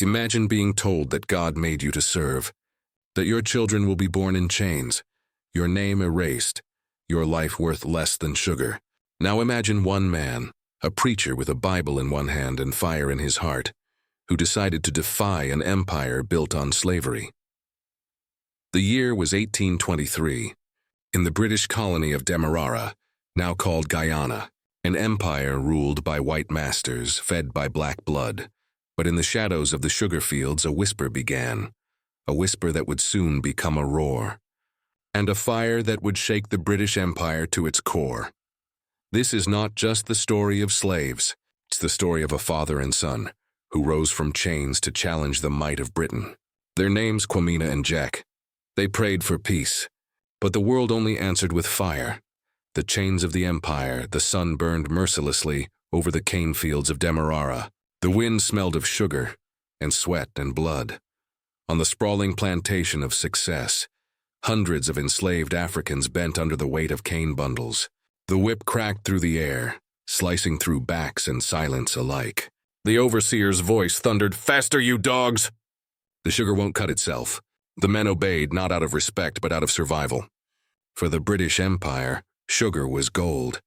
Imagine being told that God made you to serve, that your children will be born in chains, your name erased, your life worth less than sugar. Now imagine one man, a preacher with a Bible in one hand and fire in his heart, who decided to defy an empire built on slavery. The year was 1823. In the British colony of Demerara, now called Guyana, an empire ruled by white masters, fed by black blood. But in the shadows of the sugar fields, a whisper began, a whisper that would soon become a roar, and a fire that would shake the British Empire to its core. This is not just the story of slaves, it's the story of a father and son who rose from chains to challenge the might of Britain. Their names Quamina and Jack. They prayed for peace, but the world only answered with fire. The chains of the empire, the sun burned mercilessly over the cane fields of Demerara. The wind smelled of sugar and sweat and blood. On the sprawling plantation of Success, hundreds of enslaved Africans bent under the weight of cane bundles. The whip cracked through the air, slicing through backs and silence alike. The overseer's voice thundered, "Faster, you dogs!" The sugar won't cut itself. The men obeyed, not out of respect, but out of survival. For the British Empire, sugar was gold,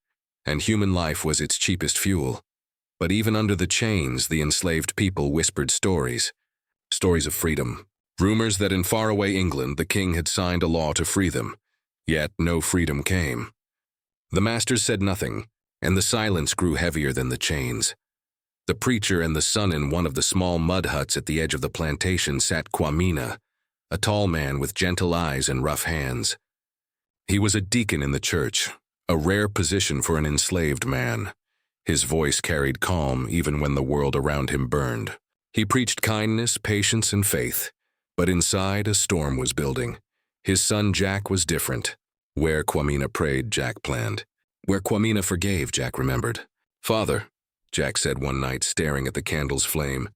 and human life was its cheapest fuel. But even under the chains, the enslaved people whispered stories. Stories of freedom. Rumors that in faraway England, the king had signed a law to free them. Yet no freedom came. The masters said nothing, and the silence grew heavier than the chains. The preacher and the son in one of the small mud huts at the edge of the plantation sat Quamina, a tall man with gentle eyes and rough hands. He was a deacon in the church, a rare position for an enslaved man. His voice carried calm even when the world around him burned. He preached kindness, patience, and faith, but inside a storm was building. His son Jack was different. Where Quamina prayed, Jack planned. Where Quamina forgave, Jack remembered. "Father," Jack said one night, staring at the candle's flame,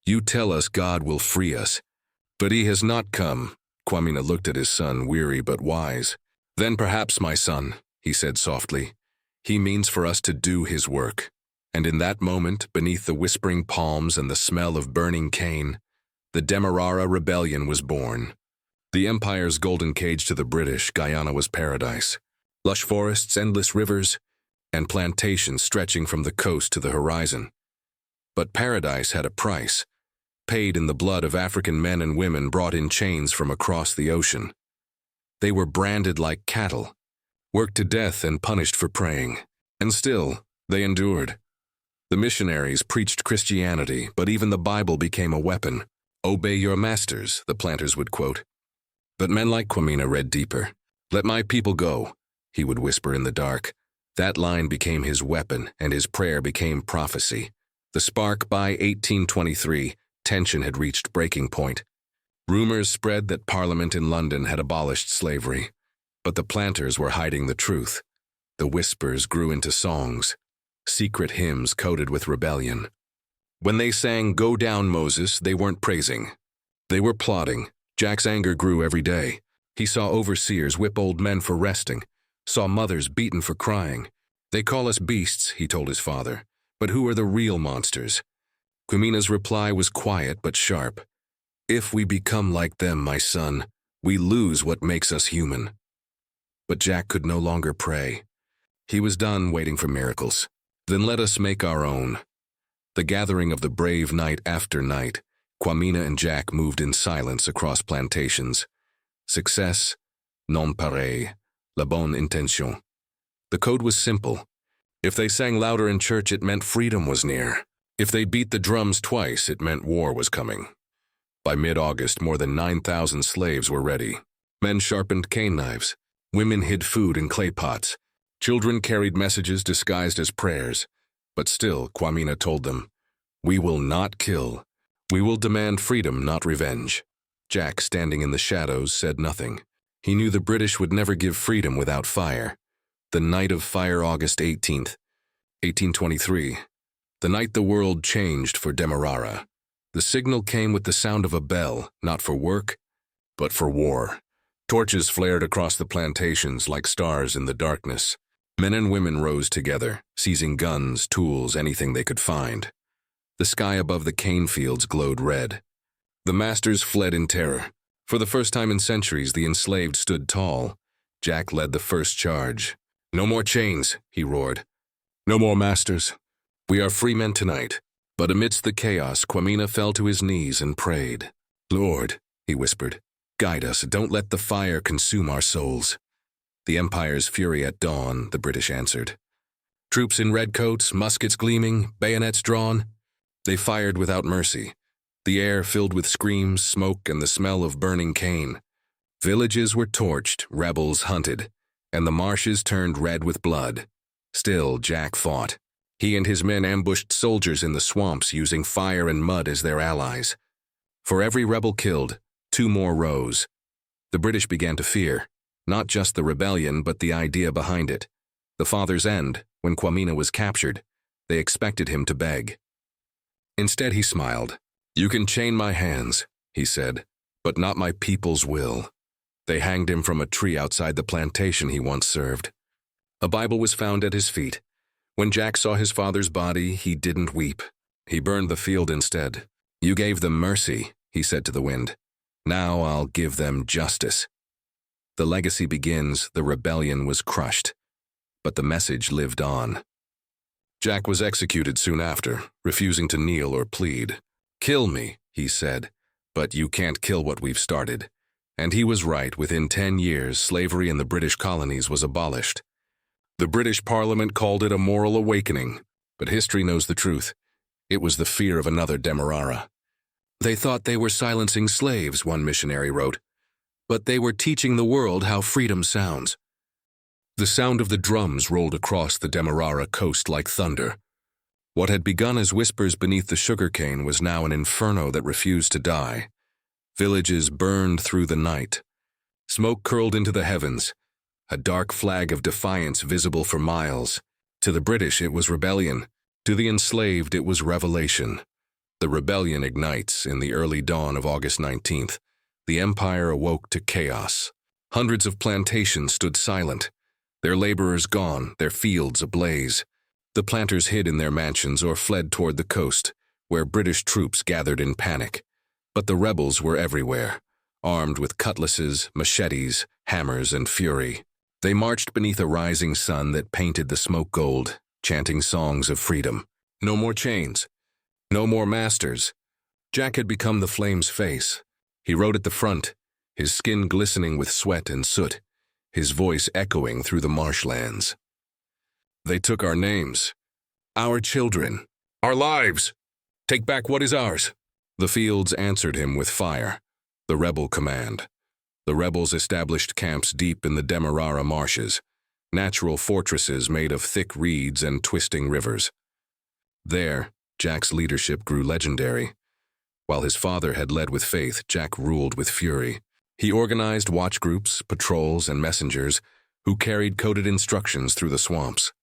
"you tell us God will free us, but he has not come." Quamina looked at his son, weary but wise. "Then perhaps, my son," he said softly, "he means for us to do his work." And in that moment, beneath the whispering palms and the smell of burning cane, the Demerara Rebellion was born. The empire's golden cage to the British, Guyana was paradise. Lush forests, endless rivers, and plantations stretching from the coast to the horizon. But paradise had a price, paid in the blood of African men and women brought in chains from across the ocean. They were branded like cattle, worked to death and punished for praying. And still, they endured. The missionaries preached Christianity, but even the Bible became a weapon. "Obey your masters," the planters would quote. But men like Quamina read deeper. "Let my people go," he would whisper in the dark. That line became his weapon, and his prayer became prophecy. The spark by 1823, tension had reached breaking point. Rumors spread that Parliament in London had abolished slavery, but the planters were hiding the truth. The whispers grew into songs, secret hymns coded with rebellion. When they sang "Go Down, Moses," they weren't praising. They were plotting. Jack's anger grew every day. He saw overseers whip old men for resting, saw mothers beaten for crying. "They call us beasts," he told his father, "but who are the real monsters?" Quamina's reply was quiet but sharp. "If we become like them, my son, we lose what makes us human." But Jack could no longer pray. He was done waiting for miracles. "Then let us make our own." The gathering of the brave night after night, Quamina and Jack moved in silence across plantations. Success, non pareil, la bonne intention. The code was simple. If they sang louder in church, it meant freedom was near. If they beat the drums twice, it meant war was coming. By mid-August, more than 9,000 slaves were ready. Men sharpened cane knives. Women hid food in clay pots. Children carried messages disguised as prayers. But still, Quamina told them, "We will not kill. We will demand freedom, not revenge." Jack, standing in the shadows, said nothing. He knew the British would never give freedom without fire. The night of fire, August 18th, 1823. The night the world changed for Demerara. The signal came with the sound of a bell, not for work, but for war. Torches flared across the plantations like stars in the darkness. Men and women rose together, seizing guns, tools, anything they could find. The sky above the cane fields glowed red. The masters fled in terror. For the first time in centuries, the enslaved stood tall. Jack led the first charge. "No more chains," he roared. "No more masters. We are free men tonight." But amidst the chaos, Quamina fell to his knees and prayed. "Lord," he whispered, "guide us. Don't let the fire consume our souls." "The Empire's fury at dawn," the British answered. Troops in red coats, muskets gleaming, bayonets drawn. They fired without mercy. The air filled with screams, smoke, and the smell of burning cane. Villages were torched, rebels hunted, and the marshes turned red with blood. Still, Jack fought. He and his men ambushed soldiers in the swamps, using fire and mud as their allies. For every rebel killed, 2 more rose. The British began to fear, not just the rebellion, but the idea behind it. The father's end, when Quamina was captured, they expected him to beg. Instead, he smiled. "You can chain my hands," he said, "but not my people's will." They hanged him from a tree outside the plantation he once served. A Bible was found at his feet. When Jack saw his father's body, he didn't weep. He burned the field instead. "You gave them mercy," he said to the wind. "Now I'll give them justice." The legacy begins. The rebellion was crushed, but the message lived on. Jack was executed soon after, refusing to kneel or plead. "Kill me," he said, "but you can't kill what we've started." And he was right. Within 10 years, slavery in the British colonies was abolished. The British Parliament called it a moral awakening, but history knows the truth. It was the fear of another Demerara. "They thought they were silencing slaves," one missionary wrote, "but they were teaching the world how freedom sounds." The sound of the drums rolled across the Demerara coast like thunder. What had begun as whispers beneath the sugarcane was now an inferno that refused to die. Villages burned through the night. Smoke curled into the heavens, a dark flag of defiance visible for miles. To the British, it was rebellion. To the enslaved, it was revelation. The rebellion ignites in the early dawn of August 19th. The empire awoke to chaos. Hundreds of plantations stood silent, their laborers gone, their fields ablaze. The planters hid in their mansions or fled toward the coast, where British troops gathered in panic. But the rebels were everywhere, armed with cutlasses, machetes, hammers, and fury. They marched beneath a rising sun that painted the smoke gold, chanting songs of freedom. No more chains. No more masters. Jack had become the flame's face. He rode at the front, his skin glistening with sweat and soot, his voice echoing through the marshlands. "They took our names, our children, our lives. Take back what is ours." The fields answered him with fire, the rebel command. The rebels established camps deep in the Demerara marshes, natural fortresses made of thick reeds and twisting rivers. There, Jack's leadership grew legendary. While his father had led with faith, Jack ruled with fury. He organized watch groups, patrols, and messengers who carried coded instructions through the swamps.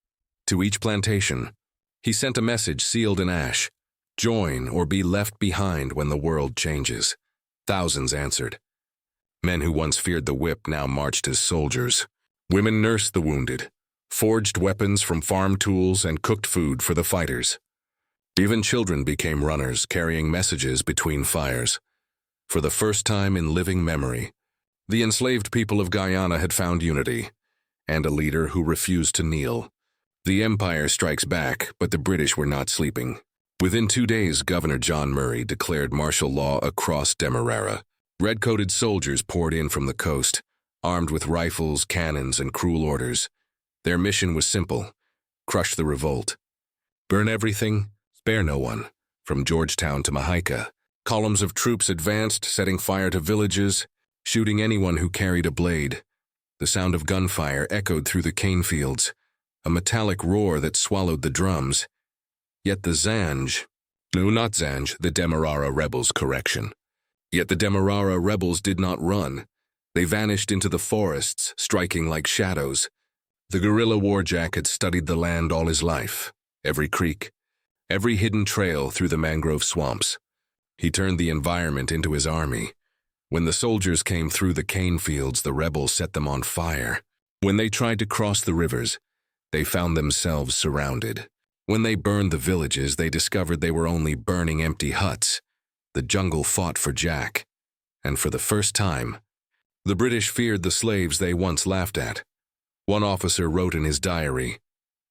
To each plantation, he sent a message sealed in ash: "Join or be left behind when the world changes." Thousands answered. Men who once feared the whip now marched as soldiers. Women nursed the wounded, forged weapons from farm tools, and cooked food for the fighters. Even children became runners, carrying messages between fires. For the first time in living memory, the enslaved people of Guyana had found unity, and a leader who refused to kneel. The Empire strikes back, but the British were not sleeping. Within 2 days, Governor John Murray declared martial law across Demerara. Red-coated soldiers poured in from the coast, armed with rifles, cannons, and cruel orders. Their mission was simple: crush the revolt. Burn everything, spare no one. From Georgetown to Mahaica, columns of troops advanced, setting fire to villages, shooting anyone who carried a blade. The sound of gunfire echoed through the cane fields, a metallic roar that swallowed the drums. Yet the Demerara rebels, correction. Yet the Demerara rebels did not run. They vanished into the forests, striking like shadows. The guerrilla warjack had studied the land all his life, every creek, every hidden trail through the mangrove swamps. He turned the environment into his army. When the soldiers came through the cane fields, the rebels set them on fire. When they tried to cross the rivers, they found themselves surrounded. When they burned the villages, they discovered they were only burning empty huts. The jungle fought for Jack, and for the first time, the British feared the slaves they once laughed at. One officer wrote in his diary,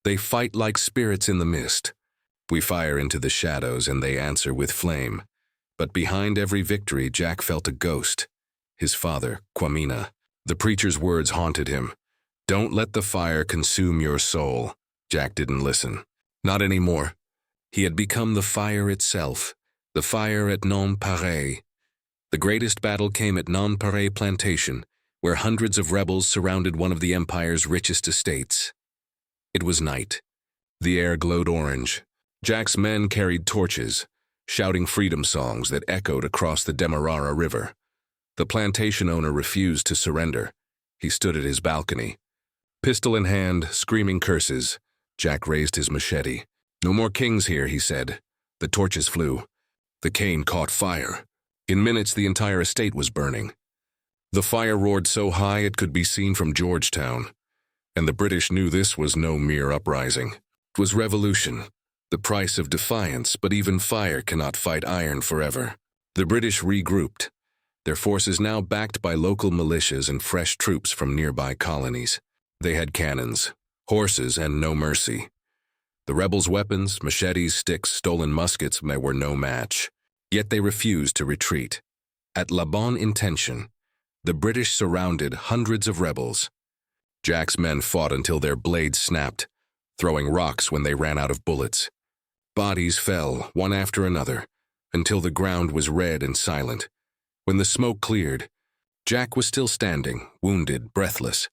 "They fight like spirits in the mist. We fire into the shadows and they answer with flame." But behind every victory, Jack felt a ghost. His father, Quamina. The preacher's words haunted him. "Don't let the fire consume your soul." Jack didn't listen. Not anymore. He had become the fire itself, the fire at Nonpareil. The greatest battle came at Nonpareil Plantation, where hundreds of rebels surrounded one of the empire's richest estates. It was night. The air glowed orange. Jack's men carried torches, shouting freedom songs that echoed across the Demerara River. The plantation owner refused to surrender. He stood at his balcony. Pistol in hand, screaming curses, Jack raised his machete. "No more kings here," he said. The torches flew. The cane caught fire. In minutes, the entire estate was burning. The fire roared so high it could be seen from Georgetown, and the British knew this was no mere uprising. It was revolution, the price of defiance, but even fire cannot fight iron forever. The British regrouped, their forces now backed by local militias and fresh troops from nearby colonies. They had cannons, horses, and no mercy. The rebels' weapons, machetes, sticks, stolen muskets, they were no match. Yet they refused to retreat. At La Bonne Intention, the British surrounded hundreds of rebels. Jack's men fought until their blades snapped, throwing rocks when they ran out of bullets. Bodies fell, one after another, until the ground was red and silent. When the smoke cleared, Jack was still standing, wounded, breathless,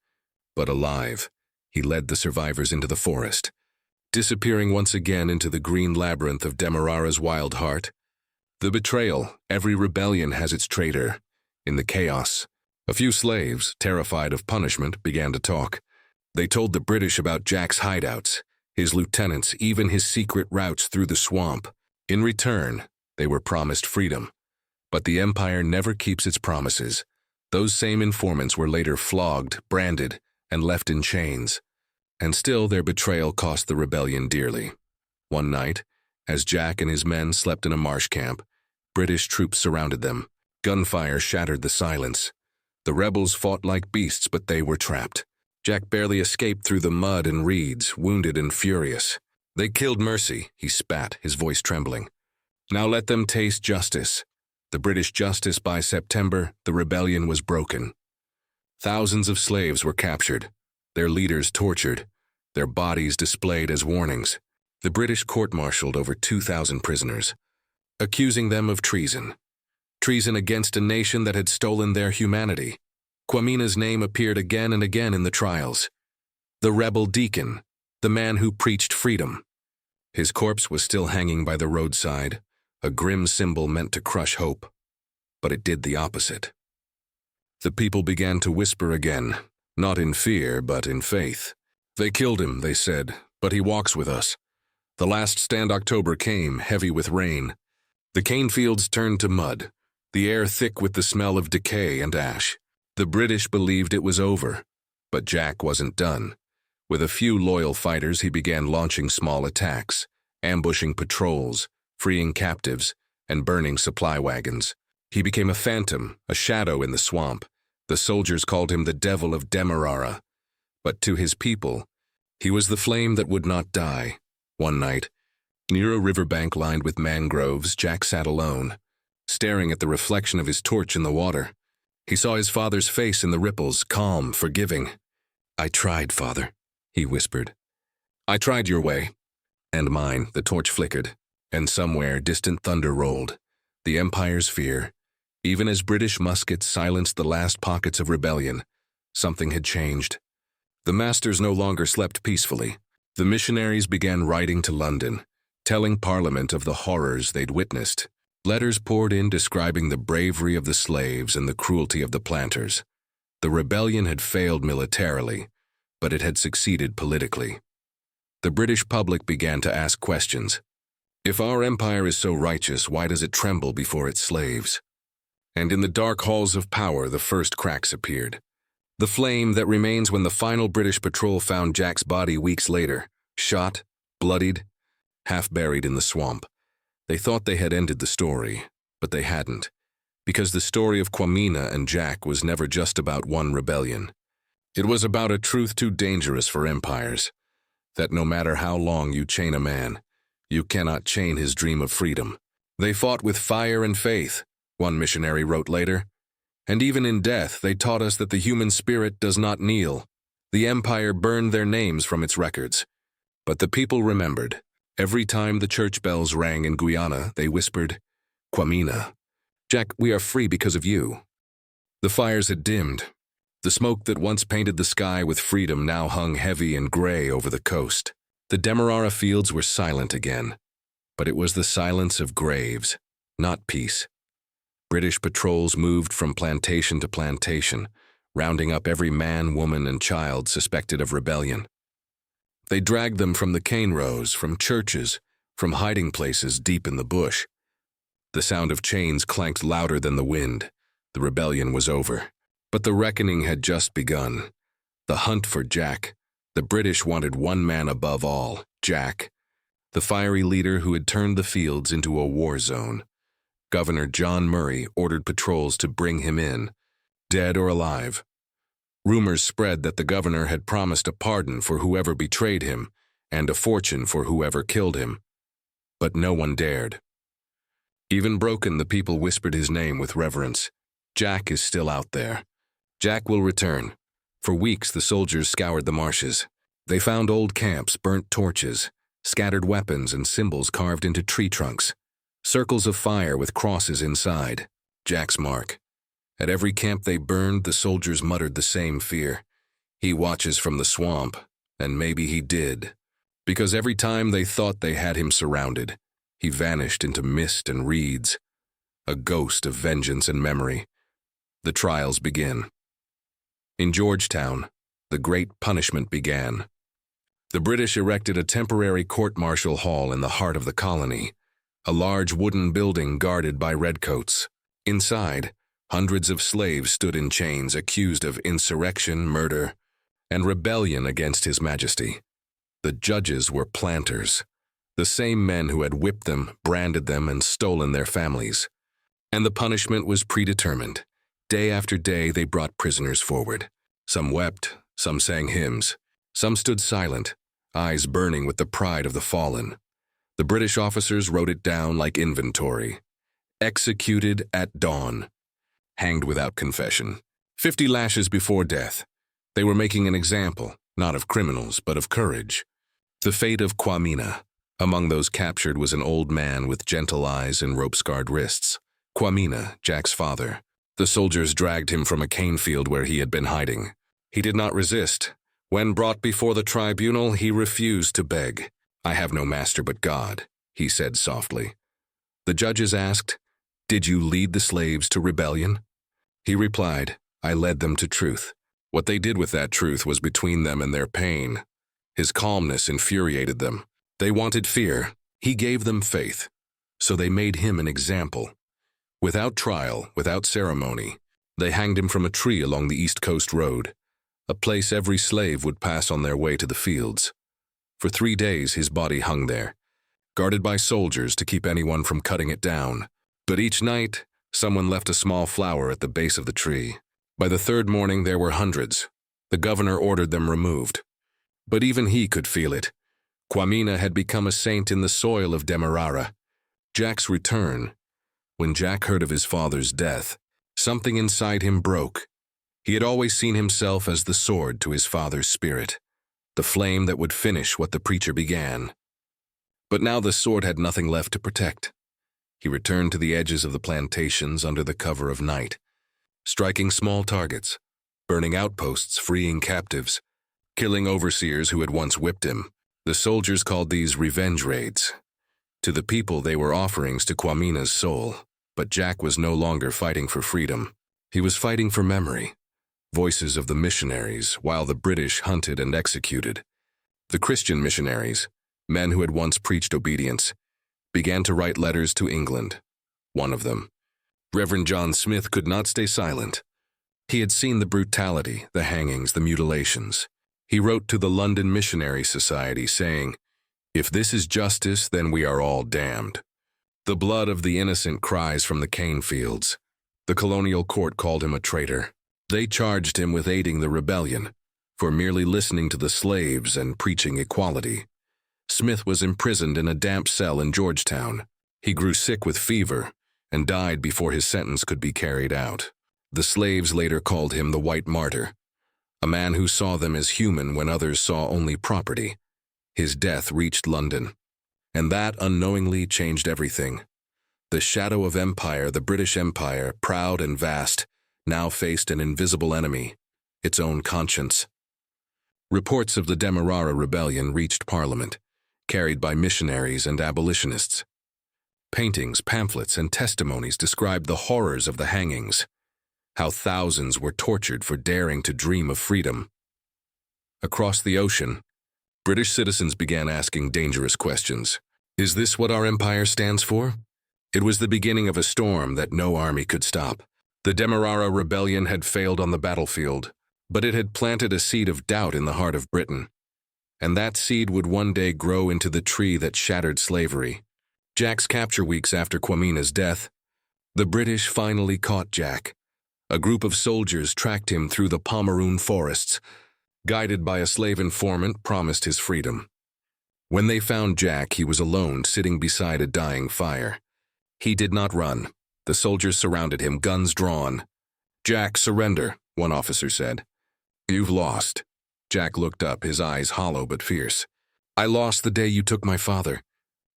but alive. He led the survivors into the forest, disappearing once again into the green labyrinth of Demerara's wild heart. The betrayal. Every rebellion has its traitor. In the chaos, a few slaves, terrified of punishment, began to talk. They told the British about Jack's hideouts, his lieutenants, even his secret routes through the swamp. In return, they were promised freedom. But the empire never keeps its promises. Those same informants were later flogged, branded, and left in chains. And still their betrayal cost the rebellion dearly. One night, as Jack and his men slept in a marsh camp, British troops surrounded them. Gunfire shattered the silence. The rebels fought like beasts, but they were trapped. Jack barely escaped through the mud and reeds, wounded and furious. "They killed Mercy," he spat, his voice trembling. "Now let them taste justice." The British justice. By September, the rebellion was broken. Thousands of slaves were captured, their leaders tortured, their bodies displayed as warnings. The British court-martialed over 2,000 prisoners, accusing them of treason. Treason against a nation that had stolen their humanity. Quamina's name appeared again and again in the trials. The rebel deacon, the man who preached freedom. His corpse was still hanging by the roadside, a grim symbol meant to crush hope. But it did the opposite. The people began to whisper again, not in fear, but in faith. "They killed him," they said, "but he walks with us." The last stand. October came, heavy with rain. The cane fields turned to mud, the air thick with the smell of decay and ash. The British believed it was over, but Jack wasn't done. With a few loyal fighters, he began launching small attacks, ambushing patrols, freeing captives, and burning supply wagons. He became a phantom, a shadow in the swamp. The soldiers called him the Devil of Demerara. But to his people, he was the flame that would not die. One night, near a riverbank lined with mangroves, Jack sat alone, staring at the reflection of his torch in the water. He saw his father's face in the ripples, calm, forgiving. "I tried, Father," he whispered. "I tried your way." And mine. The torch flickered, and somewhere distant thunder rolled. The Empire's fear. Even as British muskets silenced the last pockets of rebellion, something had changed. The masters no longer slept peacefully. The missionaries began writing to London, telling Parliament of the horrors they'd witnessed. Letters poured in describing the bravery of the slaves and the cruelty of the planters. The rebellion had failed militarily, but it had succeeded politically. The British public began to ask questions. If our empire is so righteous, why does it tremble before its slaves? And in the dark halls of power, the first cracks appeared. The flame that remains when the final British patrol found Jack's body weeks later, shot, bloodied, half buried in the swamp. They thought they had ended the story, but they hadn't, because the story of Quamina and Jack was never just about one rebellion. It was about a truth too dangerous for empires, that no matter how long you chain a man, you cannot chain his dream of freedom. They fought with fire and faith, one missionary wrote later, and even in death they taught us that the human spirit does not kneel. The empire burned their names from its records. But the people remembered. Every time the church bells rang in Guyana, they whispered, "Quamina. Jack, we are free because of you." The fires had dimmed. The smoke that once painted the sky with freedom now hung heavy and gray over the coast. The Demerara fields were silent again, but it was the silence of graves, not peace. British patrols moved from plantation to plantation, rounding up every man, woman, and child suspected of rebellion. They dragged them from the cane rows, from churches, from hiding places deep in the bush. The sound of chains clanked louder than the wind. The rebellion was over. But the reckoning had just begun. The hunt for Jack. The British wanted one man above all, Jack, the fiery leader who had turned the fields into a war zone. Governor John Murray ordered patrols to bring him in, dead or alive. Rumors spread that the governor had promised a pardon for whoever betrayed him and a fortune for whoever killed him. But no one dared. Even broken, the people whispered his name with reverence. Jack is still out there. Jack will return. For weeks, the soldiers scoured the marshes. They found old camps, burnt torches, scattered weapons and symbols carved into tree trunks, circles of fire with crosses inside. Jack's mark. At every camp they burned, the soldiers muttered the same fear. He watches from the swamp, and maybe he did. Because every time they thought they had him surrounded, he vanished into mist and reeds, a ghost of vengeance and memory. The trials begin. In Georgetown, the Great Punishment began. The British erected a temporary court-martial hall in the heart of the colony, a large wooden building guarded by redcoats. Inside, hundreds of slaves stood in chains accused of insurrection, murder, and rebellion against His Majesty. The judges were planters, the same men who had whipped them, branded them, and stolen their families. And the punishment was predetermined. Day after day, they brought prisoners forward. Some wept, some sang hymns, some stood silent, eyes burning with the pride of the fallen. The British officers wrote it down like inventory. Executed at dawn. Hanged without confession. 50 lashes before death. They were making an example, not of criminals, but of courage. The fate of Quamina. Among those captured was an old man with gentle eyes and rope-scarred wrists. Quamina, Jack's father. The soldiers dragged him from a cane field where he had been hiding. He did not resist. When brought before the tribunal, he refused to beg. "I have no master but God," he said softly. The judges asked, "Did you lead the slaves to rebellion?" He replied, "I led them to truth." What they did with that truth was between them and their pain. His calmness infuriated them. They wanted fear. He gave them faith. So they made him an example. Without trial, without ceremony, they hanged him from a tree along the East Coast Road, a place every slave would pass on their way to the fields. For 3 days his body hung there, guarded by soldiers to keep anyone from cutting it down. But each night, someone left a small flower at the base of the tree. By the 3rd morning there were hundreds. The governor ordered them removed. But even he could feel it. Quamina had become a saint in the soil of Demerara. Jack's return. When Jack heard of his father's death, something inside him broke. He had always seen himself as the sword to his father's spirit, the flame that would finish what the preacher began. But now the sword had nothing left to protect. He returned to the edges of the plantations under the cover of night, striking small targets, burning outposts, freeing captives, killing overseers who had once whipped him. The soldiers called these revenge raids. To the people, they were offerings to Quamina's soul. But Jack was no longer fighting for freedom. He was fighting for memory. Voices of the missionaries, while the British hunted and executed. The Christian missionaries, men who had once preached obedience, began to write letters to England. One of them, Reverend John Smith, could not stay silent. He had seen the brutality, the hangings, the mutilations. He wrote to the London Missionary Society saying, If this is justice, then we are all damned. The blood of the innocent cries from the cane fields. The colonial court called him a traitor. They charged him with aiding the rebellion, for merely listening to the slaves and preaching equality. Smith was imprisoned in a damp cell in Georgetown. He grew sick with fever and died before his sentence could be carried out. The slaves later called him the White Martyr, a man who saw them as human when others saw only property. His death reached London, and that unknowingly changed everything. The shadow of empire, the British Empire, proud and vast, now faced an invisible enemy, its own conscience. Reports of the Demerara Rebellion reached Parliament, carried by missionaries and abolitionists. Paintings, pamphlets, and testimonies described the horrors of the hangings, how thousands were tortured for daring to dream of freedom. Across the ocean, British citizens began asking dangerous questions. Is this what our empire stands for? It was the beginning of a storm that no army could stop. The Demerara Rebellion had failed on the battlefield, but it had planted a seed of doubt in the heart of Britain. And that seed would one day grow into the tree that shattered slavery. Jack's capture weeks after Quamina's death, the British finally caught Jack. A group of soldiers tracked him through the Pomeroon forests, guided by a slave informant promised his freedom. When they found Jack, he was alone, sitting beside a dying fire. He did not run. The soldiers surrounded him, guns drawn. "Jack, surrender," one officer said. "You've lost." Jack looked up, his eyes hollow but fierce. "I lost the day you took my father.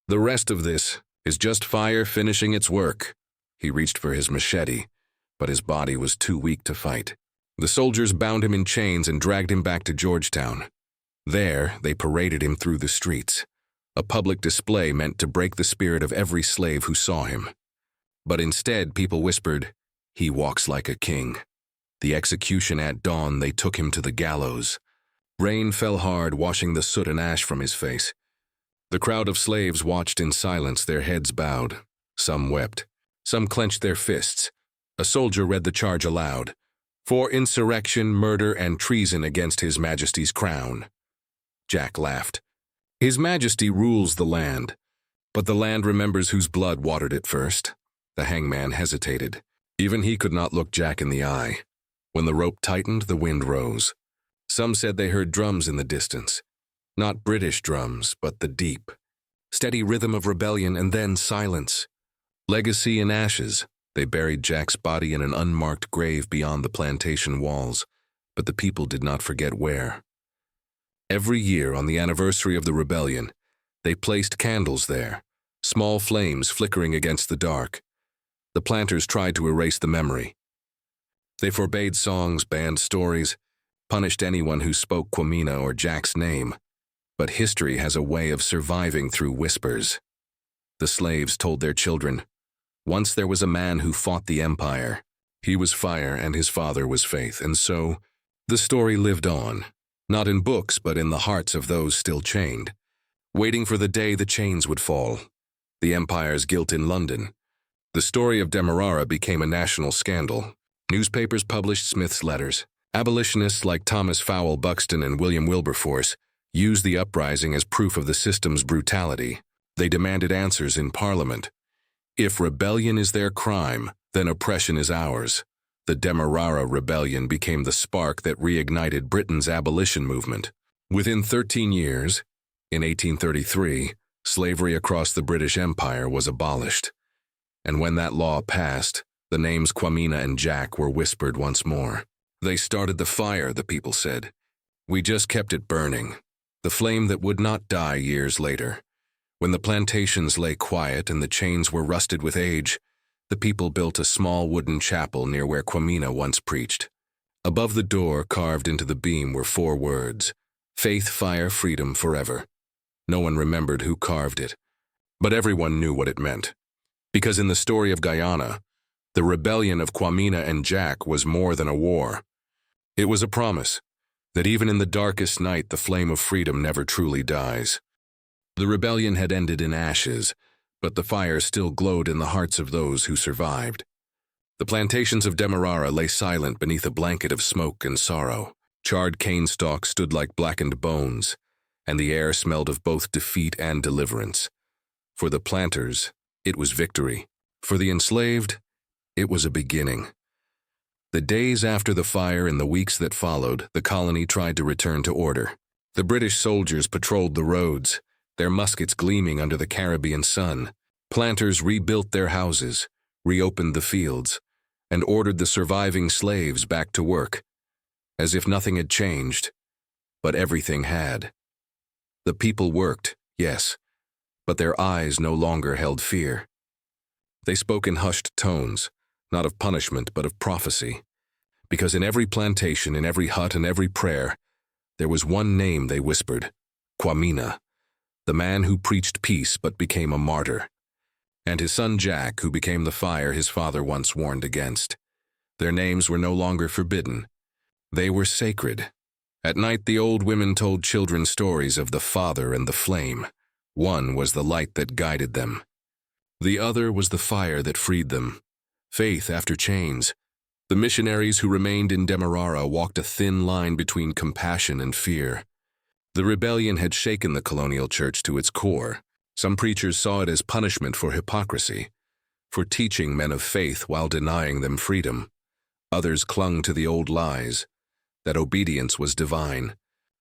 The rest of this is just fire finishing its work." He reached for his machete, but his body was too weak to fight. The soldiers bound him in chains and dragged him back to Georgetown. There, they paraded him through the streets, a public display meant to break the spirit of every slave who saw him. But instead, people whispered, "He walks like a king." The execution at dawn, they took him to the gallows. Rain fell hard, washing the soot and ash from his face. The crowd of slaves watched in silence, their heads bowed. Some wept. Some clenched their fists. A soldier read the charge aloud. "For insurrection, murder, and treason against His Majesty's crown." Jack laughed. "His Majesty rules the land, but the land remembers whose blood watered it first." The hangman hesitated. Even he could not look Jack in the eye. When the rope tightened, the wind rose. Some said they heard drums in the distance. Not British drums, but the deep, steady rhythm of rebellion, and then silence. Legacy in ashes. They buried Jack's body in an unmarked grave beyond the plantation walls, but the people did not forget where. Every year on the anniversary of the rebellion, they placed candles there, small flames flickering against the dark. The planters tried to erase the memory. They forbade songs, banned stories, punished anyone who spoke Quamina or Jack's name. But history has a way of surviving through whispers. The slaves told their children, "Once there was a man who fought the empire. He was fire and his father was faith." And so, the story lived on, not in books but in the hearts of those still chained, waiting for the day the chains would fall. The empire's guilt in London. The story of Demerara became a national scandal. Newspapers published Smith's letters. Abolitionists like Thomas Fowell Buxton and William Wilberforce used the uprising as proof of the system's brutality. They demanded answers in Parliament. If rebellion is their crime, then oppression is ours. The Demerara Rebellion became the spark that reignited Britain's abolition movement. Within 13 years, in 1833, slavery across the British Empire was abolished. And when that law passed, the names Quamina and Jack were whispered once more. "They started the fire," the people said. "We just kept it burning." The flame that would not die years later. When the plantations lay quiet and the chains were rusted with age, the people built a small wooden chapel near where Quamina once preached. Above the door, carved into the beam, were 4 words: "Faith, fire, freedom, forever." No one remembered who carved it, but everyone knew what it meant. Because in the story of Guyana, the rebellion of Quamina and Jack was more than a war. It was a promise that even in the darkest night, the flame of freedom never truly dies. The rebellion had ended in ashes, but the fire still glowed in the hearts of those who survived. The plantations of Demerara lay silent beneath a blanket of smoke and sorrow. Charred cane stalks stood like blackened bones, and the air smelled of both defeat and deliverance. For the planters, it was victory. For the enslaved, it was a beginning. The days after the fire and the weeks that followed, the colony tried to return to order. The British soldiers patrolled the roads, their muskets gleaming under the Caribbean sun. Planters rebuilt their houses, reopened the fields, and ordered the surviving slaves back to work, as if nothing had changed, but everything had. The people worked, yes, but their eyes no longer held fear. They spoke in hushed tones, not of punishment but of prophecy, because in every plantation, in every hut, and every prayer, there was one name they whispered: Quamina, the man who preached peace but became a martyr, and his son Jack, who became the fire his father once warned against. Their names were no longer forbidden. They were sacred. At night the old women told children stories of the Father and the flame. One was the light that guided them. The other was the fire that freed them. Faith after chains. The missionaries who remained in Demerara walked a thin line between compassion and fear. The rebellion had shaken the colonial church to its core. Some preachers saw it as punishment for hypocrisy, for teaching men of faith while denying them freedom. Others clung to the old lies, that obedience was divine,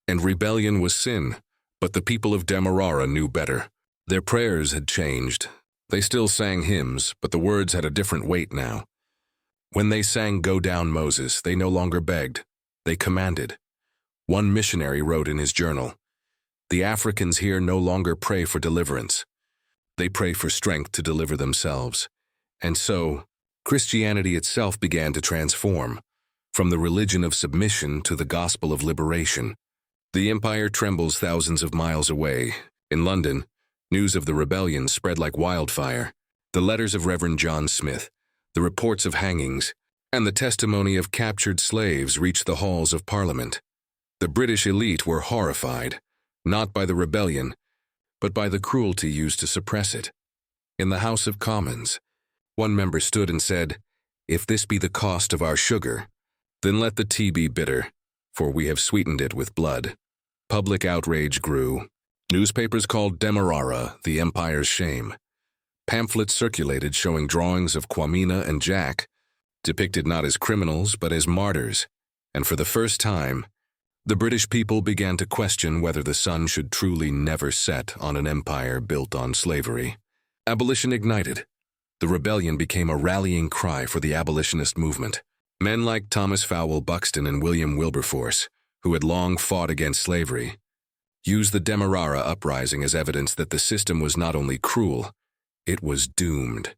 and rebellion was sin. But the people of Demerara knew better. Their prayers had changed. They still sang hymns, but the words had a different weight now. When they sang "Go Down, Moses," they no longer begged. They commanded. One missionary wrote in his journal, "The Africans here no longer pray for deliverance. They pray for strength to deliver themselves." And so, Christianity itself began to transform, from the religion of submission to the gospel of liberation. The empire trembles thousands of miles away. In London, news of the rebellion spread like wildfire. The letters of Reverend John Smith, the reports of hangings, and the testimony of captured slaves reached the halls of Parliament. The British elite were horrified, not by the rebellion, but by the cruelty used to suppress it. In the House of Commons, one member stood and said, "If this be the cost of our sugar, then let the tea be bitter, for we have sweetened it with blood." Public outrage grew. Newspapers called Demerara the empire's shame. Pamphlets circulated showing drawings of Quamina and Jack, depicted not as criminals but as martyrs, and for the first time, the British people began to question whether the sun should truly never set on an empire built on slavery. Abolition ignited. The rebellion became a rallying cry for the abolitionist movement. Men like Thomas Fowell Buxton and William Wilberforce, who had long fought against slavery, used the Demerara uprising as evidence that the system was not only cruel, it was doomed.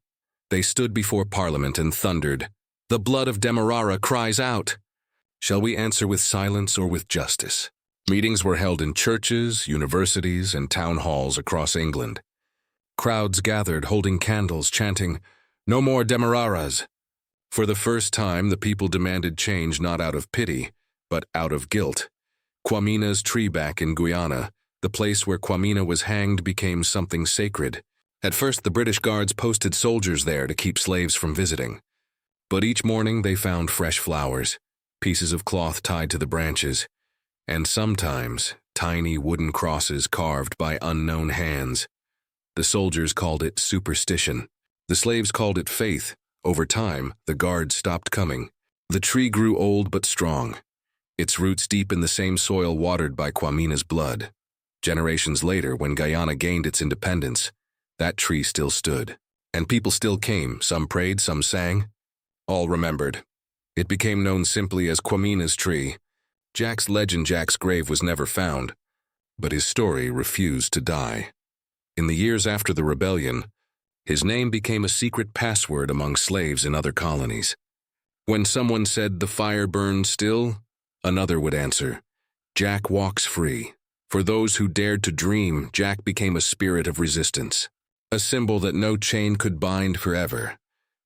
They stood before Parliament and thundered, "The blood of Demerara cries out. Shall we answer with silence or with justice?" Meetings were held in churches, universities, and town halls across England. Crowds gathered holding candles, chanting, "No more Demeraras." For the first time, the people demanded change not out of pity, but out of guilt. Quamina's tree back in Guyana, the place where Quamina was hanged, became something sacred. At first, the British guards posted soldiers there to keep slaves from visiting. But each morning they found fresh flowers, pieces of cloth tied to the branches, and sometimes tiny wooden crosses carved by unknown hands. The soldiers called it superstition. The slaves called it faith. Over time, the guards stopped coming. The tree grew old but strong, its roots deep in the same soil watered by Quamina's blood. Generations later, when Guyana gained its independence, that tree still stood. And people still came, some prayed, some sang. All remembered. It became known simply as Quamina's tree. Jack's legend, Jack's grave, was never found, but his story refused to die. In the years after the rebellion, his name became a secret password among slaves in other colonies. When someone said, "The fire burns still," another would answer, "Jack walks free." For those who dared to dream, Jack became a spirit of resistance, a symbol that no chain could bind forever.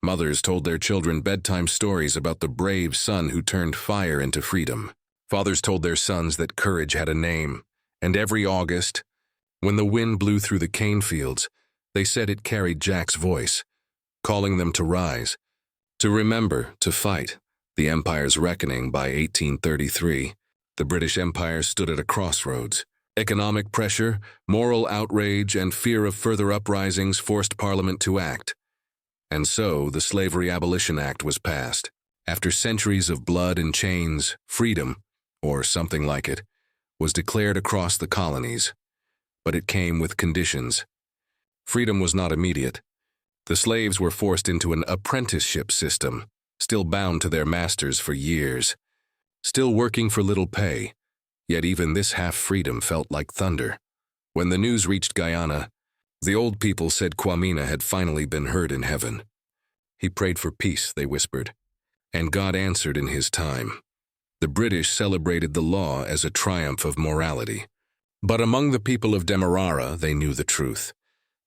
Mothers told their children bedtime stories about the brave son who turned fire into freedom. Fathers told their sons that courage had a name, and every August, when the wind blew through the cane fields, they said it carried Jack's voice, calling them to rise, to remember, to fight. The empire's reckoning. By 1833, the British Empire stood at a crossroads. Economic pressure, moral outrage, and fear of further uprisings forced Parliament to act. And so the Slavery Abolition Act was passed. After centuries of blood and chains, freedom, or something like it, was declared across the colonies. But it came with conditions. Freedom was not immediate. The slaves were forced into an apprenticeship system, still bound to their masters for years, still working for little pay. Yet even this half-freedom felt like thunder. When the news reached Guyana, the old people said Quamina had finally been heard in heaven. He prayed for peace, they whispered, and God answered in his time. The British celebrated the law as a triumph of morality. But among the people of Demerara, they knew the truth,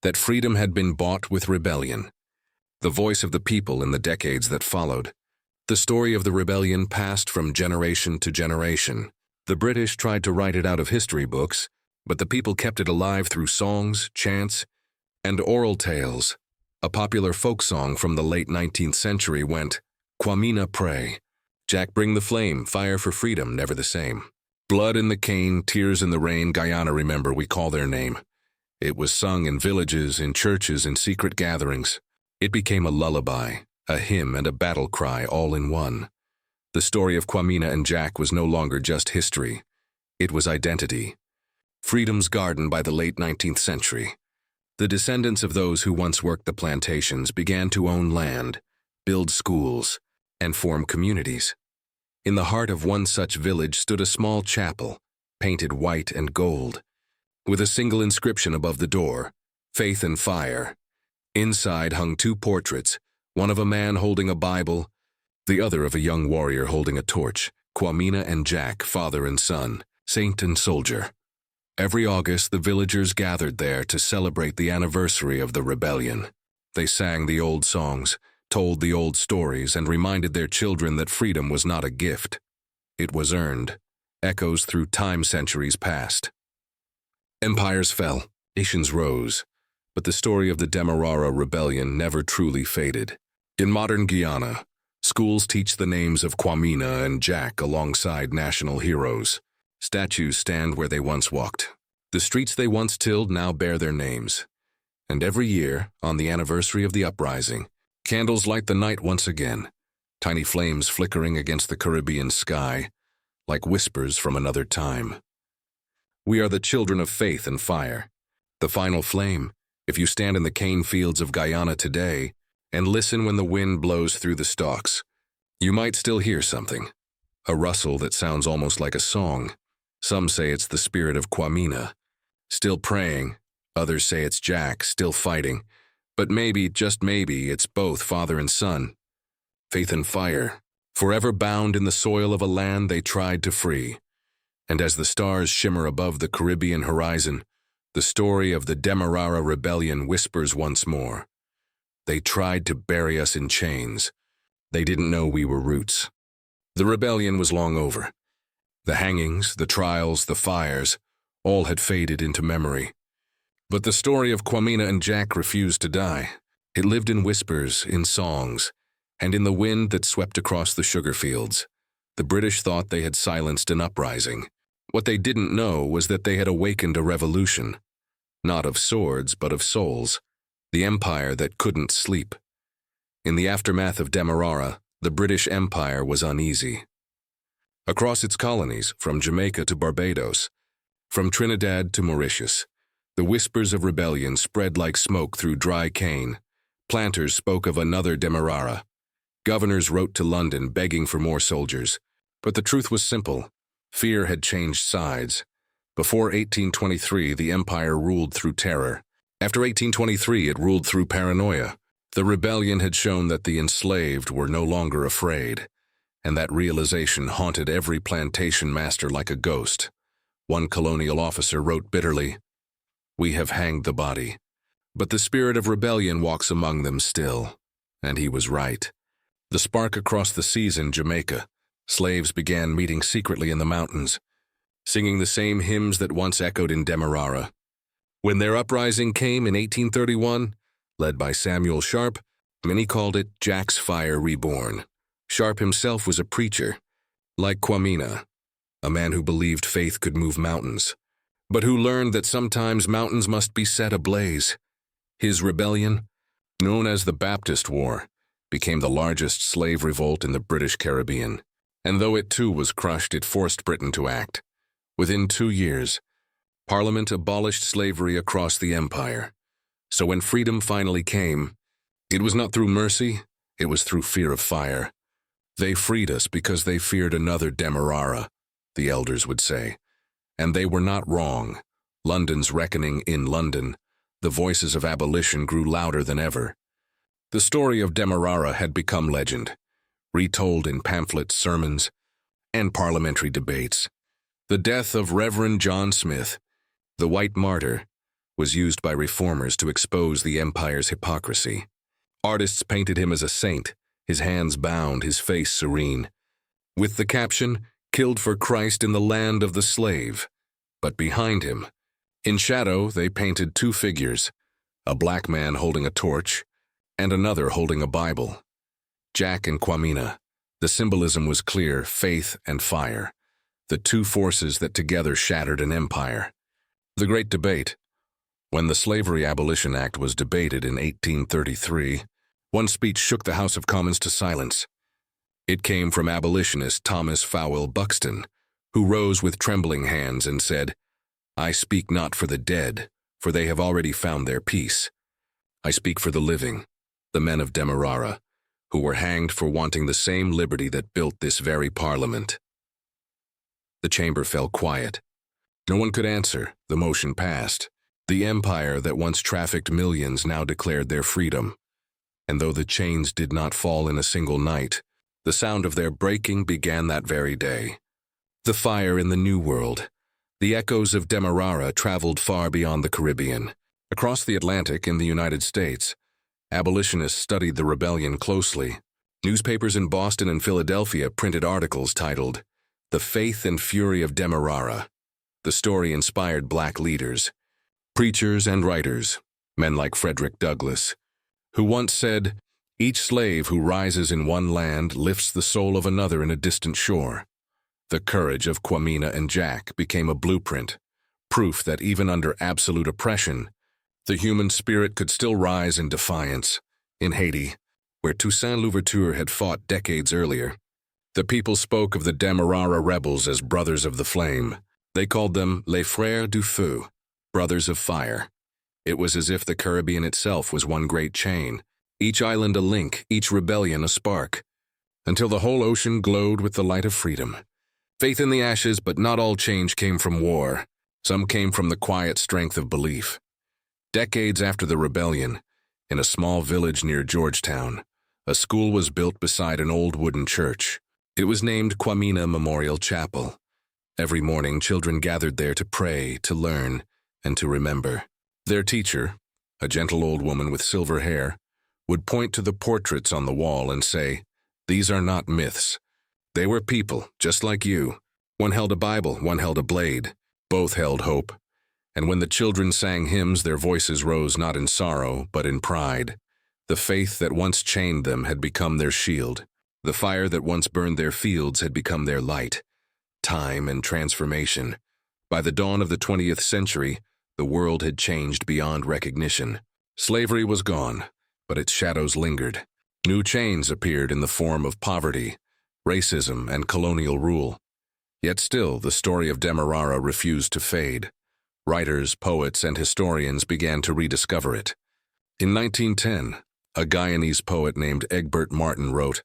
that freedom had been bought with rebellion. The voice of the people in the decades that followed. The story of the rebellion passed from generation to generation. The British tried to write it out of history books, but the people kept it alive through songs, chants, and oral tales. A popular folk song from the late 19th century went, "Quamina pray, Jack bring the flame, fire for freedom, never the same. Blood in the cane, tears in the rain, Guyana remember, we call their name." It was sung in villages, in churches, in secret gatherings. It became a lullaby, a hymn, and a battle cry all in one. The story of Quamina and Jack was no longer just history. It was identity. Freedom's garden by the late 19th century. The descendants of those who once worked the plantations began to own land, build schools, and form communities. In the heart of one such village stood a small chapel, painted white and gold, with a single inscription above the door, "Faith and Fire." Inside hung two portraits, one of a man holding a Bible, the other of a young warrior holding a torch, Quamina and Jack, father and son, saint and soldier. Every August, the villagers gathered there to celebrate the anniversary of the rebellion. They sang the old songs, told the old stories, and reminded their children that freedom was not a gift. It was earned, echoes through time centuries past. Empires fell, nations rose, but the story of the Demerara Rebellion never truly faded. In modern Guyana, schools teach the names of Quamina and Jack alongside national heroes. Statues stand where they once walked. The streets they once tilled now bear their names. And every year, on the anniversary of the uprising, candles light the night once again, tiny flames flickering against the Caribbean sky, like whispers from another time. We are the children of faith and fire. The final flame, if you stand in the cane fields of Guyana today and listen when the wind blows through the stalks, you might still hear something, a rustle that sounds almost like a song. Some say it's the spirit of Quamina, still praying. Others say it's Jack, still fighting. But maybe, just maybe, it's both father and son. Faith and fire, forever bound in the soil of a land they tried to free. And as the stars shimmer above the Caribbean horizon, the story of the Demerara Rebellion whispers once more. They tried to bury us in chains. They didn't know we were roots. The rebellion was long over. The hangings, the trials, the fires, all had faded into memory. But the story of Quamina and Jack refused to die. It lived in whispers, in songs, and in the wind that swept across the sugar fields. The British thought they had silenced an uprising. What they didn't know was that they had awakened a revolution. Not of swords, but of souls. The empire that couldn't sleep. In the aftermath of Demerara, the British Empire was uneasy. Across its colonies, from Jamaica to Barbados, from Trinidad to Mauritius, the whispers of rebellion spread like smoke through dry cane. Planters spoke of another Demerara. Governors wrote to London begging for more soldiers. But the truth was simple. Fear had changed sides. Before 1823, the empire ruled through terror. After 1823, it ruled through paranoia. The rebellion had shown that the enslaved were no longer afraid, and that realization haunted every plantation master like a ghost. One colonial officer wrote bitterly, "We have hanged the body, but the spirit of rebellion walks among them still." And he was right. The spark across the seas in Jamaica, slaves began meeting secretly in the mountains, singing the same hymns that once echoed in Demerara. When their uprising came in 1831, led by Samuel Sharp, many called it Jack's Fire Reborn. Sharp himself was a preacher, like Quamina, a man who believed faith could move mountains. but who learned that sometimes mountains must be set ablaze. His rebellion, known as the Baptist War, became the largest slave revolt in the British Caribbean, and though it too was crushed, it forced Britain to act. Within 2 years, Parliament abolished slavery across the empire. So when freedom finally came, it was not through mercy, it was through fear of fire. They freed us because they feared another Demerara, the elders would say. And they were not wrong. London's reckoning in London, the voices of abolition grew louder than ever. The story of Demerara had become legend, retold in pamphlets, sermons, and parliamentary debates. The death of Reverend John Smith, the white martyr, was used by reformers to expose the empire's hypocrisy. Artists painted him as a saint, his hands bound, his face serene, with the caption, "Killed for Christ in the land of the slave." But behind him, in shadow, they painted 2 figures, a black man holding a torch, and another holding a Bible. Jack and Quamina. The symbolism was clear, faith and fire, the 2 forces that together shattered an empire. The Great Debate. When the Slavery Abolition Act was debated in 1833, one speech shook the House of Commons to silence. It came from abolitionist Thomas Fowell Buxton, who rose with trembling hands and said, "I speak not for the dead, for they have already found their peace. I speak for the living, the men of Demerara, who were hanged for wanting the same liberty that built this very parliament." The chamber fell quiet. No one could answer. The motion passed. The empire that once trafficked millions now declared their freedom. And though the chains did not fall in a single night, the sound of their breaking began that very day. The fire in the New World. The echoes of Demerara traveled far beyond the Caribbean. Across the Atlantic in the United States, abolitionists studied the rebellion closely. Newspapers in Boston and Philadelphia printed articles titled, "The Faith and Fury of Demerara." The story inspired black leaders, preachers and writers, men like Frederick Douglass, who once said, "Each slave who rises in one land lifts the soul of another in a distant shore." The courage of Quamina and Jack became a blueprint, proof that even under absolute oppression, the human spirit could still rise in defiance. In Haiti, where Toussaint Louverture had fought decades earlier, the people spoke of the Demerara rebels as brothers of the flame. They called them les frères du feu, brothers of fire. It was as if the Caribbean itself was one great chain, each island a link, each rebellion a spark, until the whole ocean glowed with the light of freedom. Faith in the ashes, but not all change came from war. Some came from the quiet strength of belief. Decades after the rebellion, in a small village near Georgetown, a school was built beside an old wooden church. It was named Quamina Memorial Chapel. Every morning, children gathered there to pray, to learn, and to remember. Their teacher, a gentle old woman with silver hair, would point to the portraits on the wall and say, "These are not myths. They were people, just like you. One held a Bible, one held a blade. Both held hope." And when the children sang hymns, their voices rose not in sorrow, but in pride. The faith that once chained them had become their shield. The fire that once burned their fields had become their light. Time and transformation. By the dawn of the 20th century, the world had changed beyond recognition. Slavery was gone, but its shadows lingered. New chains appeared in the form of poverty, racism, and colonial rule. Yet still, the story of Demerara refused to fade. Writers, poets, and historians began to rediscover it. In 1910, a Guyanese poet named Egbert Martin wrote,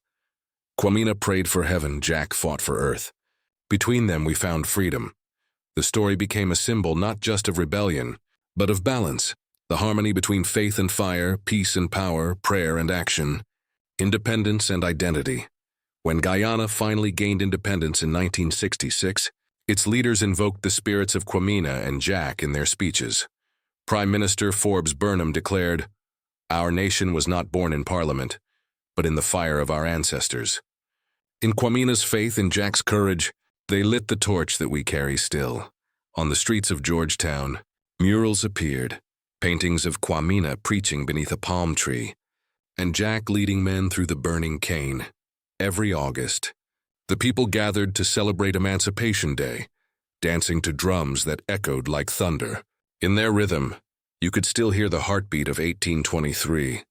"Quamina prayed for heaven, Jack fought for earth. Between them we found freedom." The story became a symbol not just of rebellion, but of balance, the harmony between faith and fire, peace and power, prayer and action, independence and identity. When Guyana finally gained independence in 1966, its leaders invoked the spirits of Quamina and Jack in their speeches. Prime Minister Forbes Burnham declared, "Our nation was not born in Parliament, but in the fire of our ancestors." In Quamina's faith and Jack's courage, they lit the torch that we carry still. On the streets of Georgetown, murals appeared, paintings of Quamina preaching beneath a palm tree, and Jack leading men through the burning cane. Every August, the people gathered to celebrate Emancipation Day, dancing to drums that echoed like thunder. In their rhythm, you could still hear the heartbeat of 1823.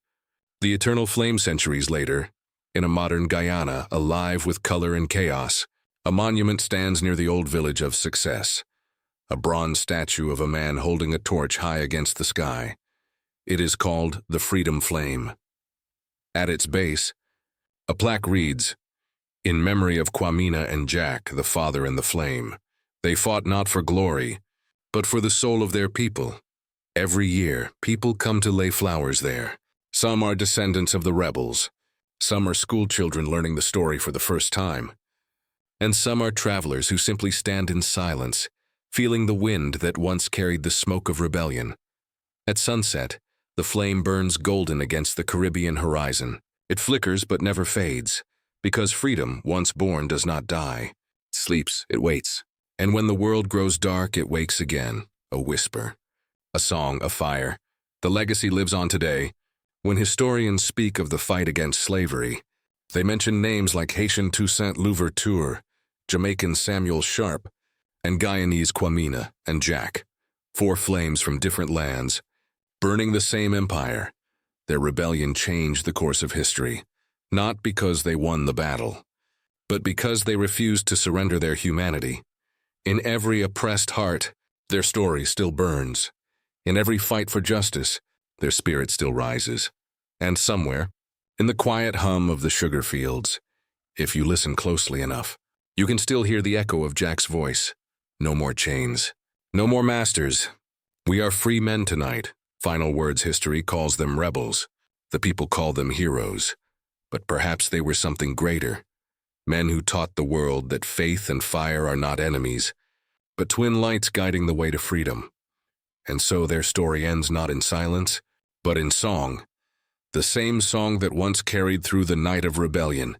The eternal flame centuries later, in a modern Guyana, alive with color and chaos, a monument stands near the old village of Success, a bronze statue of a man holding a torch high against the sky. It is called the Freedom Flame. At its base, a plaque reads, "In memory of Quamina and Jack, the father and the flame. They fought not for glory, but for the soul of their people. Every year, people come to lay flowers there. Some are descendants of the rebels. Some are schoolchildren learning the story for the first time. And some are travelers who simply stand in silence, feeling the wind that once carried the smoke of rebellion. At sunset, the flame burns golden against the Caribbean horizon. It flickers but never fades, because freedom, once born, does not die. It sleeps, it waits. And when the world grows dark, it wakes again, a whisper, a song, a fire. The legacy lives on today. When historians speak of the fight against slavery, they mention names like Haitian Toussaint Louverture, Jamaican Samuel Sharp, and Guyanese Quamina and Jack, 4 flames from different lands, burning the same empire. Their rebellion changed the course of history, not because they won the battle, but because they refused to surrender their humanity. In every oppressed heart, their story still burns. In every fight for justice, their spirit still rises. And somewhere, in the quiet hum of the sugar fields, if you listen closely enough, you can still hear the echo of Jack's voice. No more chains. No more masters. We are free men tonight. Final words history calls them rebels. The people call them heroes. But perhaps they were something greater. Men who taught the world that faith and fire are not enemies, but twin lights guiding the way to freedom. And so their story ends not in silence, but in song. The same song that once carried through the night of rebellion.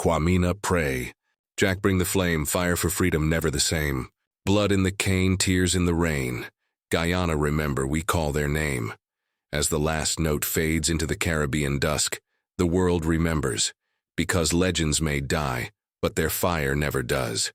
Quamina, pray. Jack, bring the flame, fire for freedom, never the same. Blood in the cane, tears in the rain. Guyana, remember, we call their name. As the last note fades into the Caribbean dusk, the world remembers, because legends may die, but their fire never does.